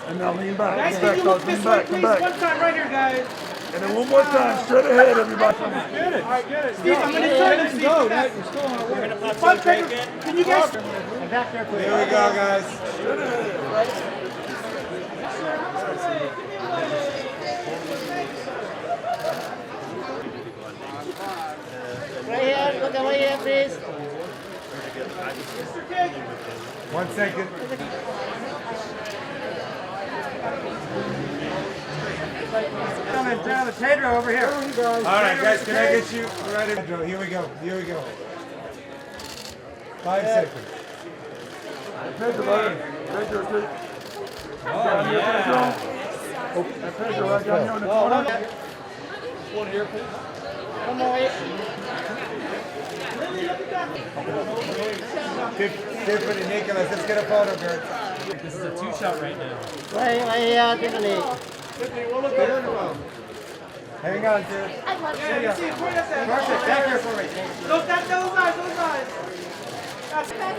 And now lean back. Guys, Lean can back, you look fellas. this Lean way, back. Come please? back. One time right here, guys. And then one more time. Straight ahead, everybody. Get it. All right, get it. Steve, I'm going to turn this. Go. You're still on our way. Front, can you guys? Back there, please. Here we go, guys. Right here, look away here, please. 1 second. Gentlemen, Pedro over here. All right, guys, can I get you ready? Pedro, here we go. Here we go. 5 seconds. Pedro, Pedro. Oh, yeah. Pedro, right down here on the corner. One here, please. One more way. Tiffany, Nicolas, let's get a photo, girl. This is a two-shot right now. Right here, Tiffany. Hang on, dude. Yeah, see, point us at. Perfect, back here for me. Look, that's those eyes. That's back.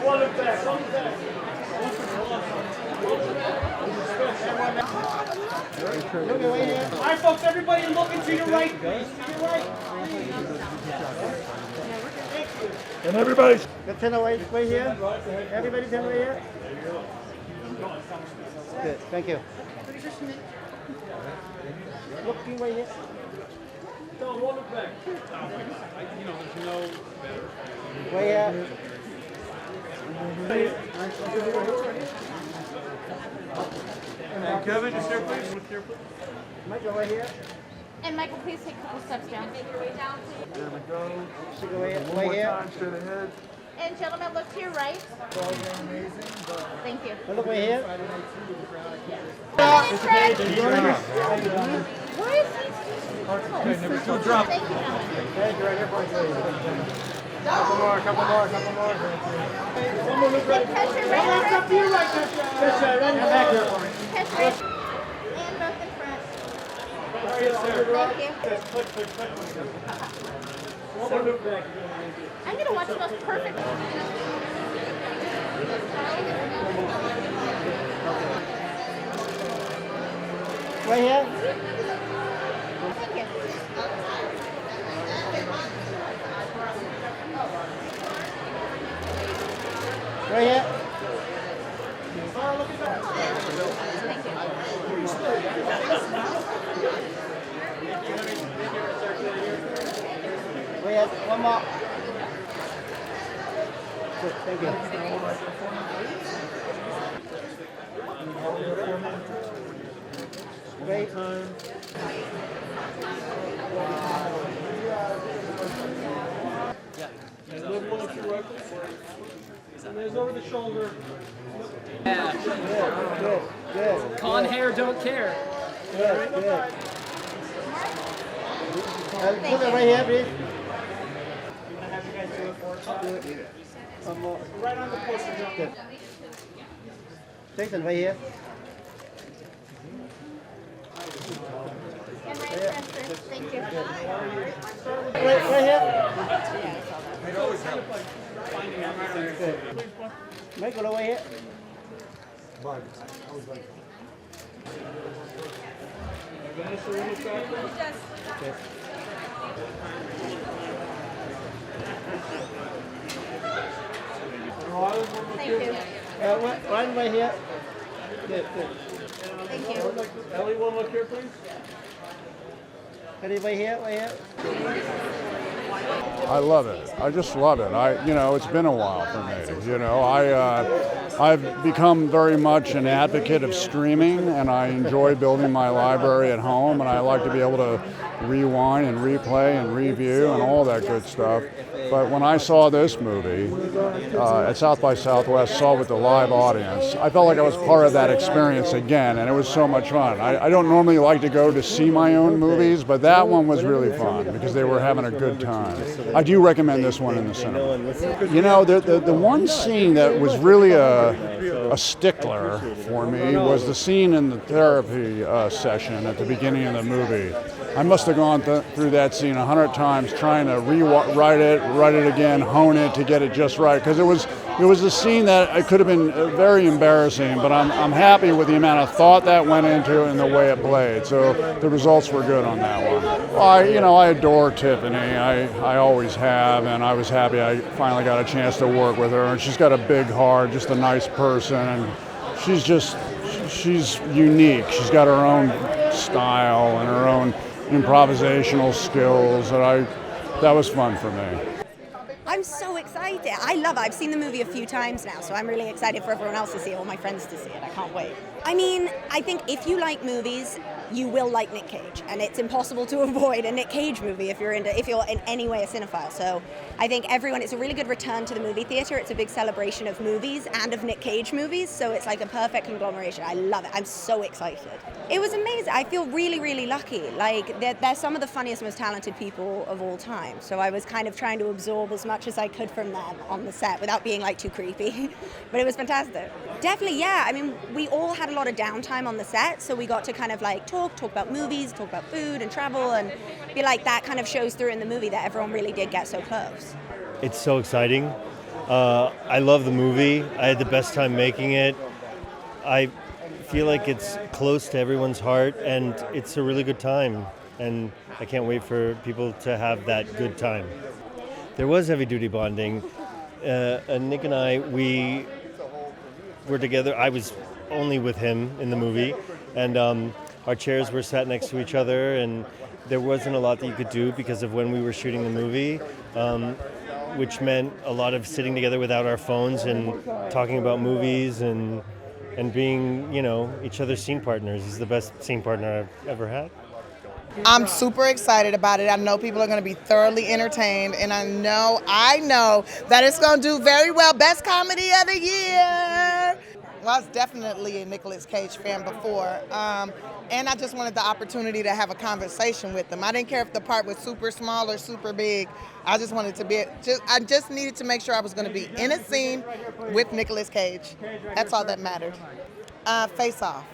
One look back, one look back. Look away here. All right, folks, everybody looking to your right, please. To your right. And everybody. Let's turn away right here. Everybody turn away here. Good, thank you. Looking right here. Don't hold it back. There's no better. Right here. And Kevin, just here, please. Michael, right here. And Michael, please take a couple steps down. Make your way down. There we go. Stick away One right more here. time, straight ahead. And gentlemen, look to your right. Thank you. Look right here. Mr. Page, where is he? Number 2 drop. Thank you, gentlemen. Hey, right here, boys. Couple more. And catch your right Up to your right, Come back here for me. Catch right. And both in front. Thank you. I'm going to watch the most perfect. Right here. Thank you. Right here. Thank you. Right here. One more. Good, thank you. Great. And there's over the shoulder. Good. Con hair don't care. Good. Put it right here, please. One more. Right on the poster, John. Good. Jason, right here. And right transfer. Thank you. Right here. Good. Michael, over here. Good. Thank you. One right here. Good. Thank you. Ellie, one look here, please. Ready, right here. I love it. I just love it. It's been a while for me. I've become very much an advocate of streaming, and I enjoy building my library at home, and I like to be able to rewind and replay and review and all that good stuff. But when I saw this movie at South by Southwest, saw it with the live audience, I felt like I was part of that experience again, and it was so much fun. I don't normally like to go to see my own movies, but that one was really fun because they were having a good time. I do recommend this one in the cinema. The one scene that was really a stickler for me was the scene in the therapy session at the beginning of the movie. I must have have gone through that scene 100 times trying to write it again, hone it to get it just right. Because it was a scene that it could have been very embarrassing, but I'm happy with the amount of thought that went into it and the way it played. So the results were good on that one. Well, I adore Tiffany. I always have, and I was happy I finally got a chance to work with her. And she's got a big heart, just a nice person, and she's unique. She's got her own style and her own improvisational skills. That was fun for me. I'm so excited. I love it. I've seen the movie a few times now, so I'm really excited for everyone else to see it, all my friends to see it. I can't wait. I mean, I think if you like movies, you will like Nick Cage, and it's impossible to avoid a Nick Cage movie if you're in any way a cinephile. So I think it's a really good return to the movie theater. It's a big celebration of movies and of Nick Cage movies, so it's like a perfect conglomeration. I love it. I'm so excited. It was amazing. I feel really, really lucky. Like, they're some of the funniest, most talented people of all time. So I was kind of trying to absorb as much as I could from them on the set without being like too creepy. But it was fantastic. Definitely, yeah. I mean, we all had a lot of downtime on the set, so we got to kind of like talk about movies, talk about food and travel, and be like that kind of shows through in the movie that everyone really did get so close. It's so exciting. I love the movie. I had the best time making it. I feel like it's close to everyone's heart, and it's a really good time. And I can't wait for people to have that good time. There was heavy-duty bonding. Nick and I, we were together. I was only with him in the movie, and our chairs were sat next to each other, and there wasn't a lot that you could do because of when we were shooting the movie, which meant a lot of sitting together without our phones and talking about movies and being, each other's scene partners. He's the best scene partner I've ever had. I'm super excited about it. I know people are going to be thoroughly entertained, and I know that it's going to do very well. Best comedy of the year. Well, I was definitely a Nicolas Cage fan before, and I just wanted the opportunity to have a conversation with him. I didn't care if the part was super small or super big. I just wanted to I just needed to make sure I was going to be in a scene with Nicolas Cage. That's all that mattered. Face Off.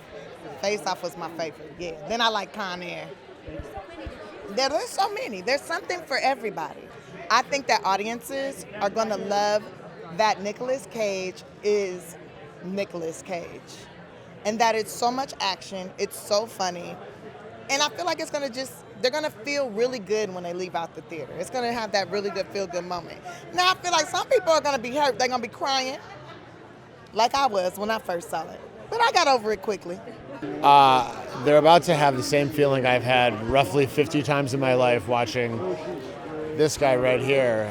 Face Off was my favorite, yeah. Then I like Con Air. There's so many. There's something for everybody. I think that audiences are going to love that Nicolas Cage is Nicolas Cage, and that it's so much action, it's so funny, and I feel like they're gonna feel really good when they leave out the theater. It's gonna have that really good feel-good moment. Now I feel like some people are gonna be hurt, they're gonna be crying, like I was when I first saw it, but I got over it quickly. They're about to have the same feeling I've had roughly 50 times in my life watching this guy right here,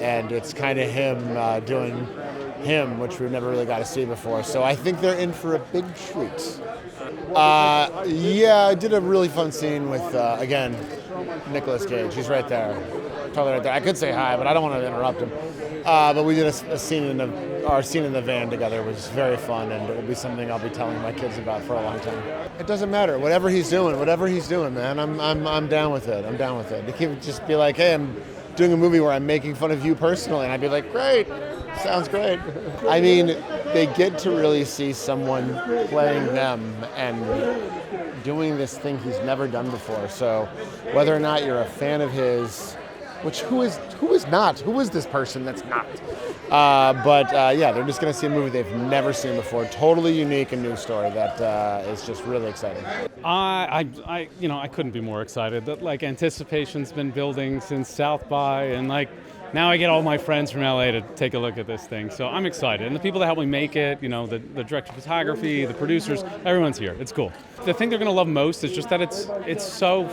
and it's kind of him doing him, which we've never really got to see before. So I think they're in for a big treat. Yeah, I did a really fun scene with, again, Nicolas Cage. He's right there, totally right there. I could say hi, but I don't want to interrupt him. But we did a scene our scene in the van together was very fun, and it will be something I'll be telling my kids about for a long time. It doesn't matter, whatever he's doing, man. I'm down with it. I'm down with it. He could just be like, hey, I'm doing a movie where I'm making fun of you personally, and I'd be like, great, sounds great. I mean, they get to really see someone playing them and doing this thing he's never done before. So whether or not you're a fan of his, which who is not? Who is this person that's not? Yeah, they're just going to see a movie they've never seen before. Totally unique and new story that is just really exciting. I couldn't be more excited. That anticipation's been building since South by, and now I get all my friends from LA to take a look at this thing. So I'm excited, and the people that helped me make it, the director of photography, the producers, everyone's here. It's cool. The thing they're going to love most is just that it's so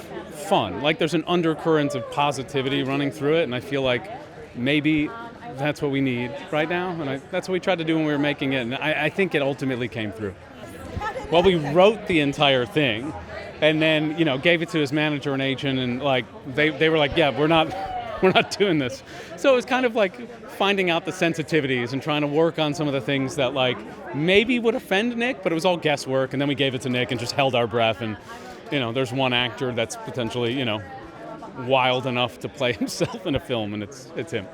fun. There's an undercurrent of positivity running through it, and I feel like maybe that's what we need right now, and that's what we tried to do when we were making it, and I think it ultimately came through. Well, we wrote the entire thing, and then gave it to his manager and agent, and they were like, yeah, we're not doing this. So it was kind of finding out the sensitivities and trying to work on some of the things that maybe would offend Nick, but it was all guesswork, and then we gave it to Nick and just held our breath, and there's one actor that's potentially wild enough to play himself in a film, and it's him.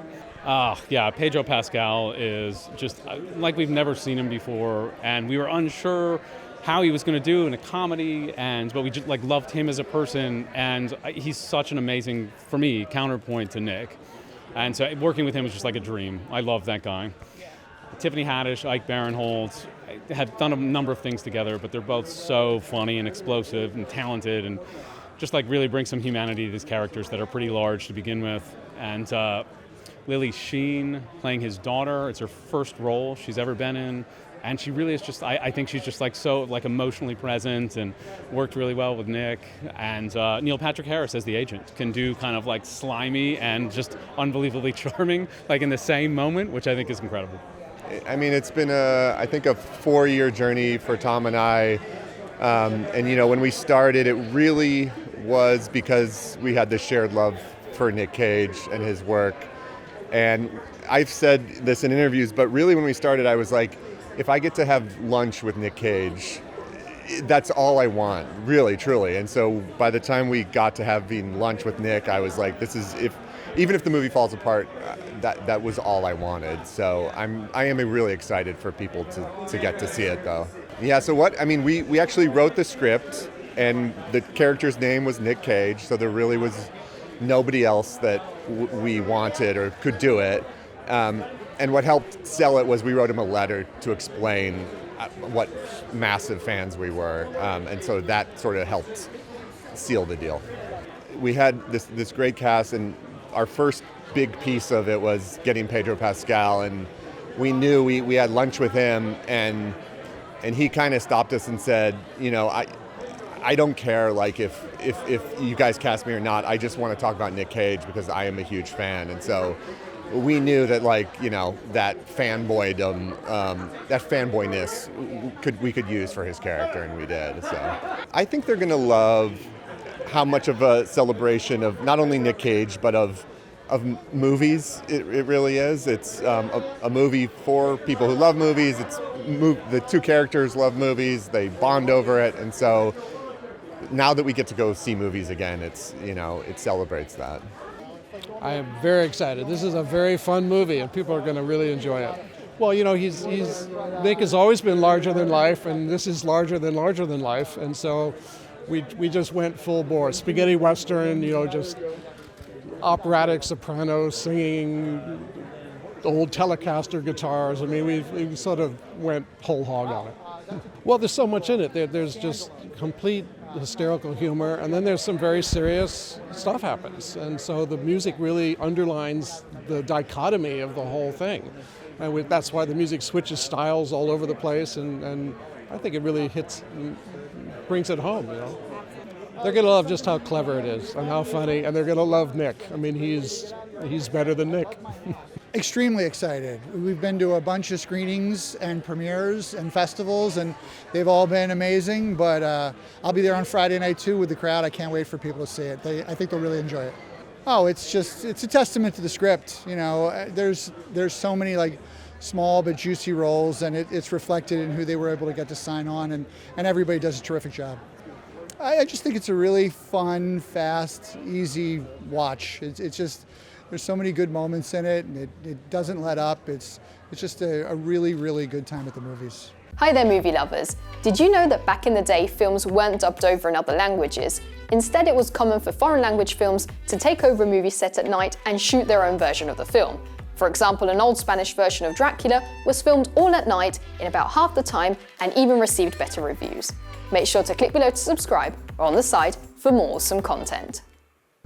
Yeah, Pedro Pascal is just like we've never seen him before, and we were unsure how he was going to do in a comedy, but we just like loved him as a person, and he's such an amazing, for me, counterpoint to Nick. And so working with him was just like a dream. I love that guy. Tiffany Haddish, Ike Barinholtz have done a number of things together, but they're both so funny and explosive and talented, and just like really bring some humanity to these characters that are pretty large to begin with. And Lily Sheen playing his daughter. It's her first role she's ever been in. And she really is just, I think she's just like so like emotionally present and worked really well with Nick. And Neil Patrick Harris as the agent can do kind of like slimy and just unbelievably charming, like in the same moment, which I think is incredible. I mean, it's been I think a 4-year journey for Tom and I. And you know, when we started, it really was because we had this shared love for Nick Cage and his work. And I've said this in interviews, but really when we started, I was like, if I get to have lunch with Nick Cage, that's all I want, really, truly. And so by the time we got to having lunch with Nick, I was like, even if the movie falls apart, that was all I wanted. So I am really excited for people to get to see it, though. Yeah, so we actually wrote the script, and the character's name was Nick Cage, so there really was nobody else that we wanted or could do it. And what helped sell it was we wrote him a letter to explain what massive fans we were. And so that sort of helped seal the deal. We had this great cast, and our first big piece of it was getting Pedro Pascal. And we knew we had lunch with him, and he kind of stopped us and said, you know, I don't care like if you guys cast me or not. I just want to talk about Nick Cage because I am a huge fan. And so we knew that, like, you know, that fanboydom, that fanboyness we could use for his character, and we did. So I think they're going to love how much of a celebration of not only Nick Cage but of movies it really is. It's a movie for people who love movies. The two characters love movies. They bond over it, and so now that we get to go see movies again, it celebrates that. I am very excited. This is a very fun movie, and people are going to really enjoy it. Well, you know, Nick has always been larger than life, and this is larger than life, and so we just went full bore. Spaghetti Western, you know, just operatic soprano singing, old Telecaster guitars. I mean, we sort of went whole hog on it. Well, there's so much in it. There's just complete hysterical humor, and then there's some very serious stuff happens, and so the music really underlines the dichotomy of the whole thing, and that's why the music switches styles all over the place, and I think it really brings it home, you know. They're going to love just how clever it is and how funny, and they're going to love Nick. I mean, he's better than Nick. Extremely excited. We've been to a bunch of screenings and premieres and festivals, and they've all been amazing, but I'll be there on Friday night too with the crowd. I can't wait for people to see it. I think they'll really enjoy it. Oh, it's a testament to the script. You know, there's so many like small but juicy roles, and it's reflected in who they were able to get to sign on, and everybody does a terrific job. I just think it's a really fun, fast, easy watch. It's just, there's so many good moments in it, and it doesn't let up. It's just a really, really good time at the movies. Hi there, movie lovers. Did you know that back in the day, films weren't dubbed over in other languages? Instead, it was common for foreign language films to take over a movie set at night and shoot their own version of the film. For example, an old Spanish version of Dracula was filmed all at night in about half the time and even received better reviews. Make sure to click below to subscribe or on the side for more awesome content.